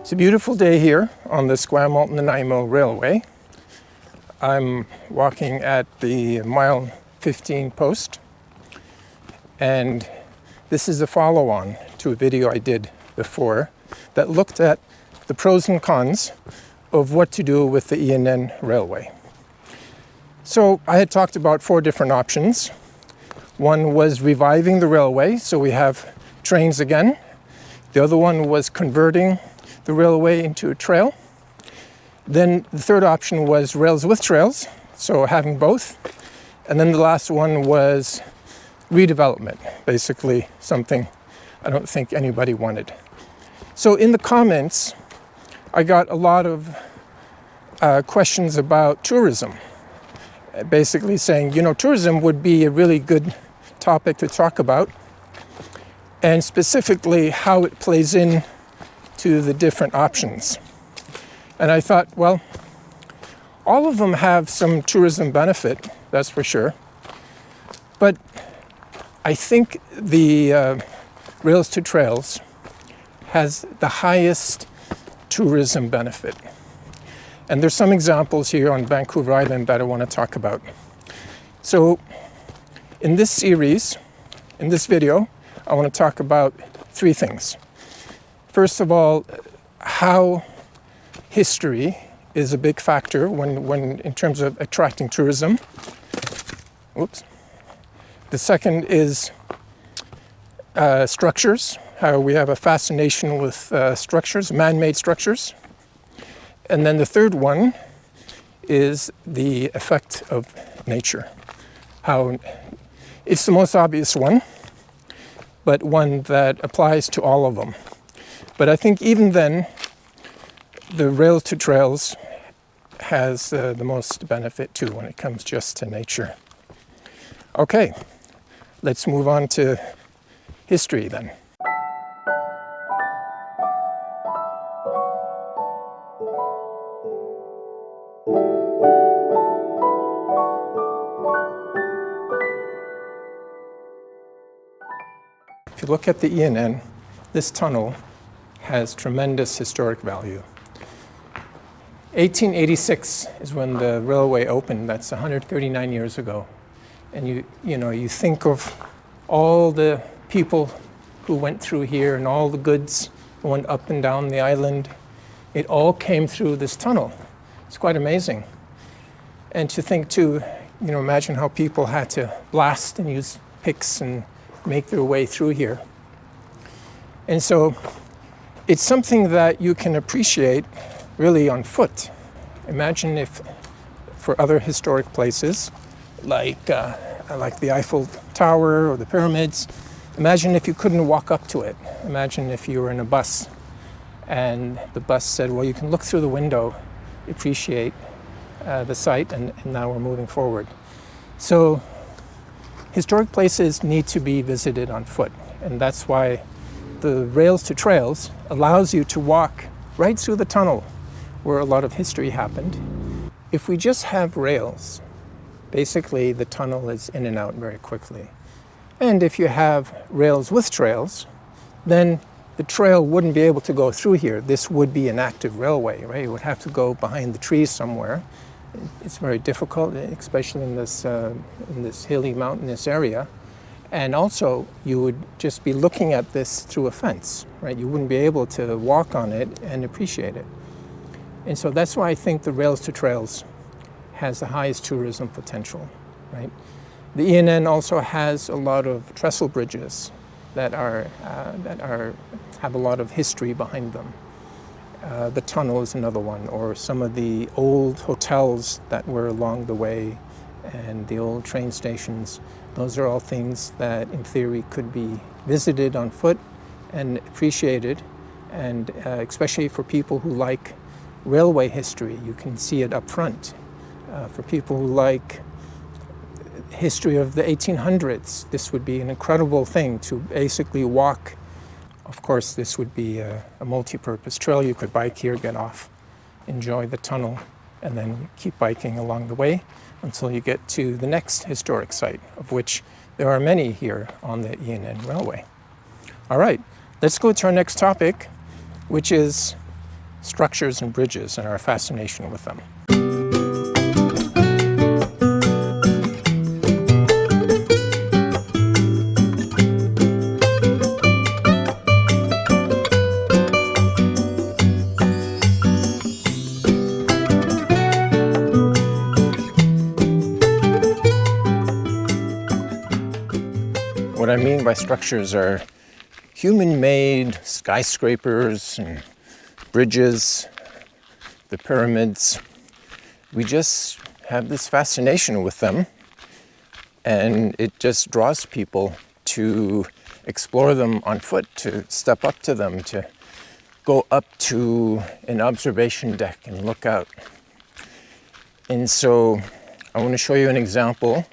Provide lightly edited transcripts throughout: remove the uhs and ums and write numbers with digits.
It's a beautiful day here on the Esquimalt-Nanaimo Railway. I'm walking at the mile 15 post, and this is a follow-on to a video I did before that looked at the pros and cons of what to do with the E&N Railway. So I had talked about 4 different options. One was reviving the railway, so we have trains again. The other one was converting the railway into a trail. Then the third option was rails with trails, so having both. And then the last one was redevelopment, basically something I don't think anybody wanted. So in the comments, I got a lot of questions about tourism, basically saying, you know, tourism would be a really good topic to talk about, and specifically how it plays in to the different options. And I thought, well, all of them have some tourism benefit, that's for sure. But I think the Rails to Trails has the highest tourism benefit. And there's some examples here on Vancouver Island that I want to talk about. So in this series, in this video, I want to talk about 3 things. First of all, how history is a big factor when in terms of attracting tourism. Oops. The second is structures, how we have a fascination with structures, man-made structures. And then the third one is the effect of nature. How it's the most obvious one, but one that applies to all of them. But I think even then, the Rails to Trails has the most benefit too when it comes just to nature. Okay, let's move on to history then. If you look at the E&N, this tunnel has tremendous historic value. 1886 is when the railway opened. That's 139 years ago. And you think of all the people who went through here and all the goods who went up and down the island. It all came through this tunnel. It's quite amazing. And to think too, imagine how people had to blast and use picks and make their way through here. And so it's something that you can appreciate really on foot. Imagine if for other historic places like the Eiffel Tower or the pyramids, imagine if you couldn't walk up to it. Imagine if you were in a bus and the bus said, well, you can look through the window, appreciate the site, and now we're moving forward. So historic places need to be visited on foot, and that's why the Rails to Trails allows you to walk right through the tunnel where a lot of history happened. If we just have rails, basically the tunnel is in and out very quickly. And if you have rails with trails, then the trail wouldn't be able to go through here. This would be an active railway, right? It would have to go behind the trees somewhere. It's very difficult, especially in this hilly, mountainous area. And also, you would just be looking at this through a fence, right? You wouldn't be able to walk on it and appreciate it. And so that's why I think the Rails to Trails has the highest tourism potential, right? The E&N also has a lot of trestle bridges that have a lot of history behind them. The tunnel is another one, or some of the old hotels that were along the way and the old train stations. Those are all things that in theory could be visited on foot and appreciated, and especially for people who like railway history, you can see it up front. For people who like history of the 1800s, this would be an incredible thing to basically walk. Of course, this would be a multi-purpose trail. You could bike here, get off, enjoy the tunnel, and then keep biking along the way until you get to the next historic site, of which there are many here on the E&N Railway. All right, let's go to our next topic, which is structures and bridges and our fascination with them. What I mean by structures are human-made skyscrapers and bridges, the pyramids. We just have this fascination with them, and it just draws people to explore them on foot, to step up to them, to go up to an observation deck and look out. And so I want to show you an example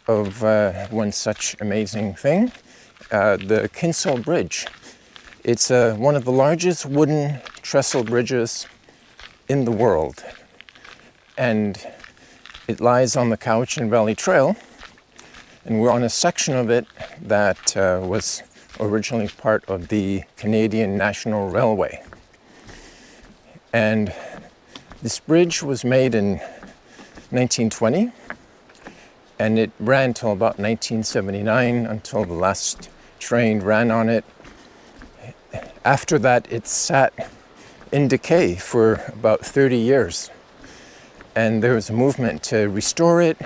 of one such amazing thing, the Kinsale Bridge. It's one of the largest wooden trestle bridges in the world. And it lies on the Cowichan Valley Trail. And we're on a section of it that was originally part of the Canadian National Railway. And this bridge was made in 1920. And it ran till about 1979, until the last train ran on it. After that, it sat in decay for about 30 years. And there was a movement to restore it,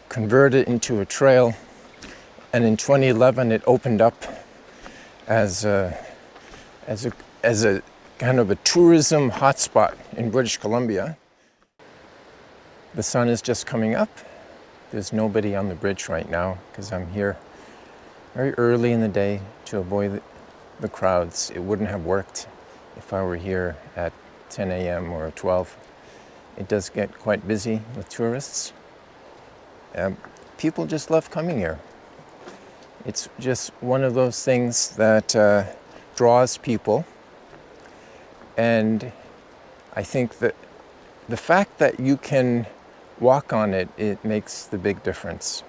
convert it into a trail. And in 2011, it opened up as a kind of a tourism hotspot in British Columbia. The sun is just coming up. There's nobody on the bridge right now because I'm here very early in the day to avoid the crowds. It wouldn't have worked if I were here at 10 a.m. or 12. It does get quite busy with tourists. People just love coming here. It's just one of those things that draws people. And I think that the fact that you can walk on it, it makes the big difference.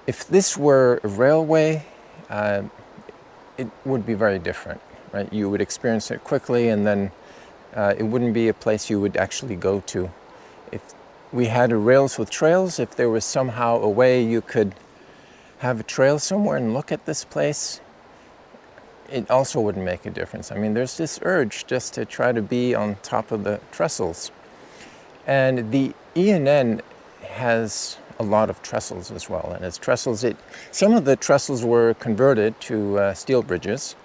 If this were a railway, it would be very different, right? You would experience it quickly, and then it wouldn't be a place you would actually go to. If we had a rails with trails, if there was somehow a way you could have a trail somewhere and look at this place, it also wouldn't make a difference. I mean, there's this urge just to try to be on top of the trestles. And the E&N has a lot of trestles as well. And as trestles, some of the trestles were converted to steel bridges.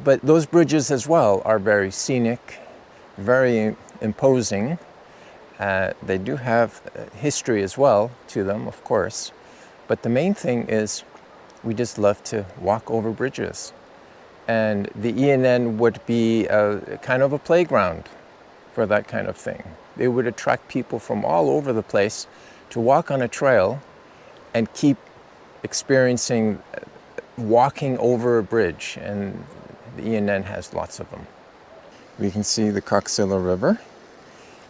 But those bridges as well are very scenic, very imposing. They do have history as well to them, of course. But the main thing is we just love to walk over bridges. And the E&N would be kind of a playground for that kind of thing. They would attract people from all over the place to walk on a trail and keep experiencing walking over a bridge, and the E&N has lots of them. We can see the Coxilla River,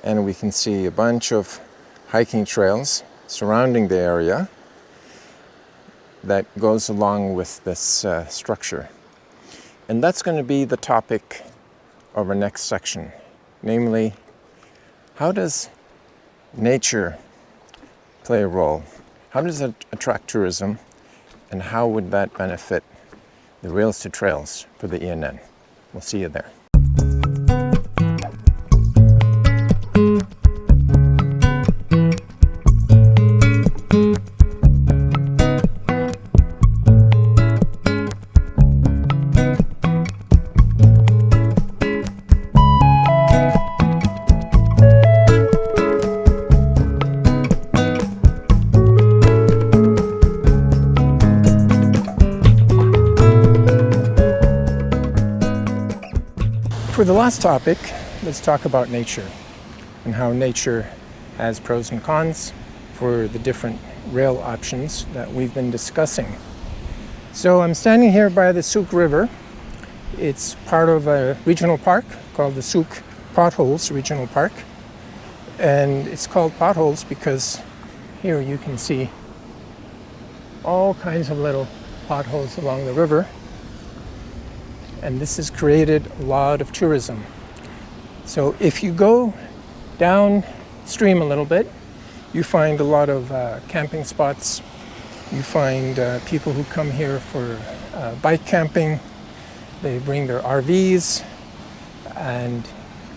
and we can see a bunch of hiking trails surrounding the area that goes along with this structure. And that's going to be the topic of our next section, namely, how does nature play a role? How does it attract tourism? And how would that benefit the Rails to Trails for the E&N? We'll see you there. For the last topic, let's talk about nature and how nature has pros and cons for the different rail options that we've been discussing. So I'm standing here by the Souk River. It's part of a regional park called the Souk Potholes Regional Park. And it's called potholes because here you can see all kinds of little potholes along the river. And this has created a lot of tourism So if you go downstream a little bit, you find a lot of camping spots. You find people who come here for bike camping. They bring their RVs, and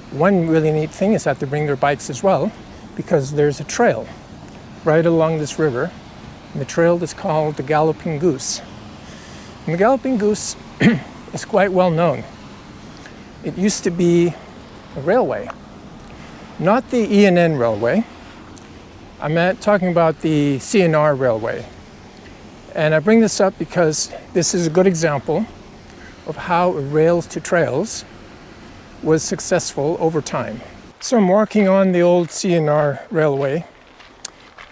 one really neat thing is that they bring their bikes as well, because there's a trail right along this river, and the trail is called the Galloping Goose. And the Galloping Goose is quite well known. It used to be a railway, not the E&N Railway. I'm talking about the CNR Railway. And I bring this up because this is a good example of how rails to trails was successful over time. So I'm walking on the old CNR Railway.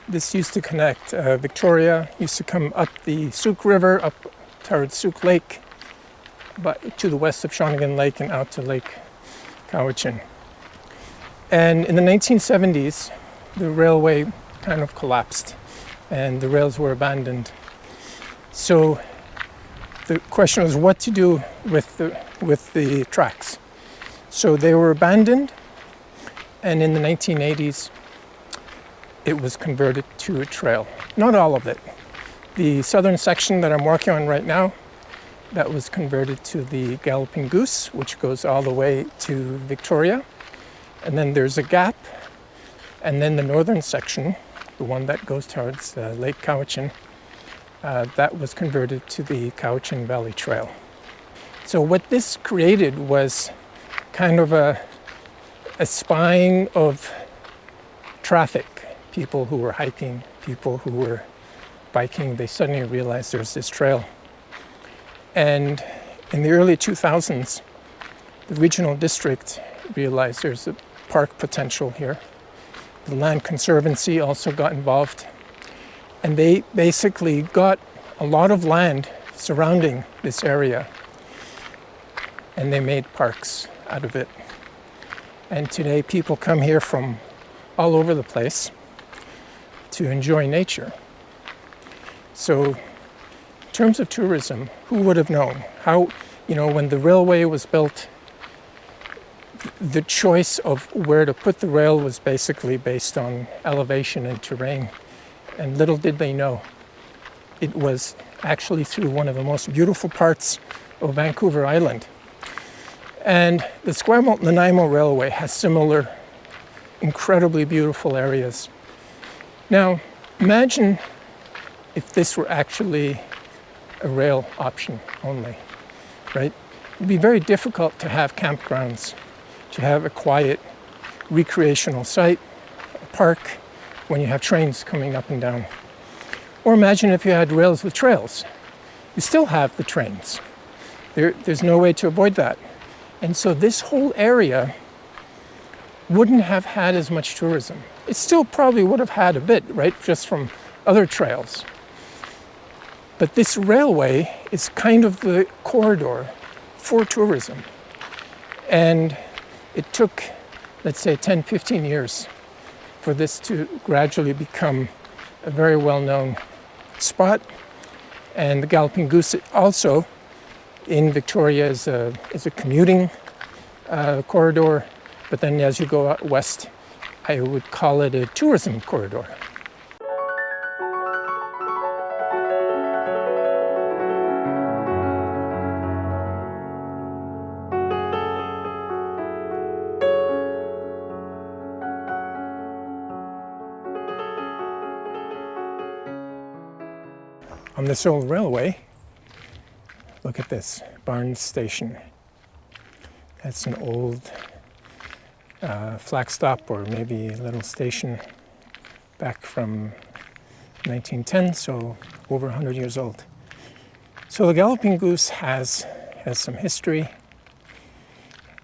This used to connect Victoria, used to come up the Souk River, up towards Souk Lake, but to the west of Shawnigan Lake and out to Lake Cowichan. And in the 1970s, the railway kind of collapsed and the rails were abandoned. So the question was what to do with the tracks. So they were abandoned, and in the 1980s, it was converted to a trail. Not all of it. The southern section that I'm working on right now, that was converted to the Galloping Goose, which goes all the way to Victoria. And then there's a gap. And then the northern section, the one that goes towards Lake Cowichan, that was converted to the Cowichan Valley Trail. So what this created was kind of a spine of traffic. People who were hiking, people who were biking, they suddenly realized there's this trail. And in the early 2000s, the regional district realized there's a park potential here. The Land Conservancy also got involved. And they basically got a lot of land surrounding this area. And they made parks out of it. And today people come here from all over the place to enjoy nature. So in terms of tourism, who would have known? How, when the railway was built, the choice of where to put the rail was basically based on elevation and terrain. And little did they know, it was actually through one of the most beautiful parts of Vancouver Island. And the Esquimalt-Nanaimo Railway has similar incredibly beautiful areas. Now, imagine if this were actually a rail option only, right? It'd be very difficult to have campgrounds, to have a quiet recreational site, a park, when you have trains coming up and down. Or imagine if you had rails with trails. You still have the trains. There's no way to avoid that. And so this whole area wouldn't have had as much tourism. It still probably would have had a bit, right, just from other trails. But this railway is kind of the corridor for tourism. And it took, let's say, 10, 15 years for this to gradually become a very well-known spot. And the Galloping Goose also in Victoria is a commuting corridor. But then as you go out west, I would call it a tourism corridor. On this old railway, look at this, Barnes Station. That's an old flag stop, or maybe a little station back from 1910, so over 100 years old. So the Galloping Goose has some history.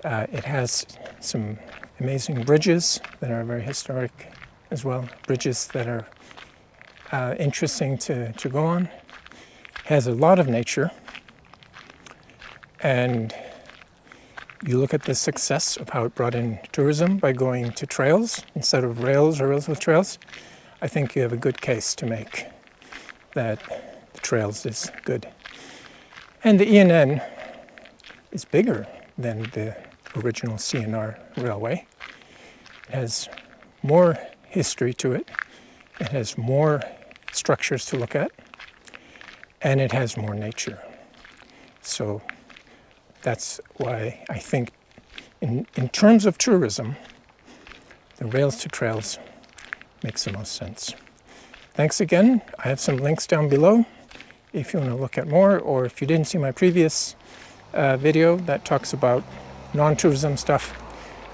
It has some amazing bridges that are very historic as well, bridges that are interesting to go on. It has a lot of nature, and you look at the success of how it brought in tourism by going to trails instead of rails or rails with trails. I think you have a good case to make that the trails is good. And the E&N is bigger than the original CNR railway. It has more history to it. It has more structures to look at. And it has more nature. So that's why I think in terms of tourism, the rails to trails makes the most sense. Thanks again. I have some links down below if you want to look at more, or if you didn't see my previous video that talks about non-tourism stuff,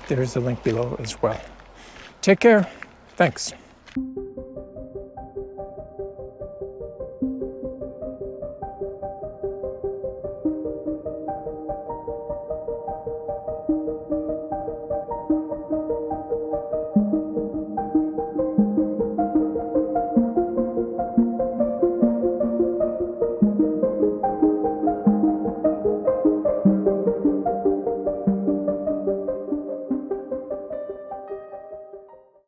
there's a link below as well. Take care. Thanks.